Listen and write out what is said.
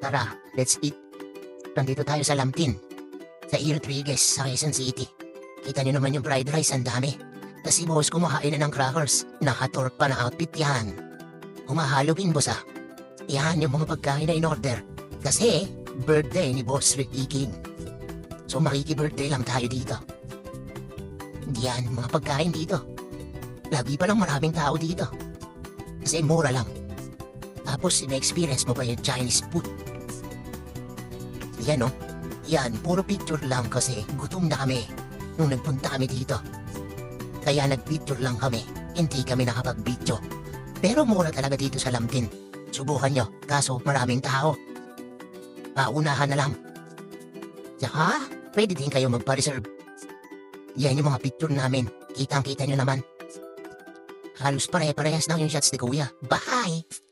Tara, let's eat. Nandito tayo sa Lamtin. Sa E. Rodriguez, sa Quezon City. Kita niyo naman yung fried rice, ang dami. Tapos si boss kumahain na ng crackers. Nakatorp pa na outfit yan. Halloween boss ah. Yan yung mga pagkain na in-order. Kasi, birthday ni Boss Ricky King. So makiki-birthday lang tayo dito. Yan, mga pagkain dito. Lagi pa lang maraming tao dito. Kasi mura lang. Tapos, ina-experience mo pa yung Chinese food. Yan oh. Yan, puro picture lang kasi gutom na kami nung nagpunta kami dito. Kaya nag-picture lang kami, hindi kami nakapag-video. Pero mura talaga dito sa Lamtin. Subukan nyo, kaso maraming tao. Paunahan na lang. Tsaka, pwede din kayo magpa-reserve. Yan yung mga picture namin, kitang-kita nyo naman. Halos pare-parehas lang yung shots ni Kuya. Bye!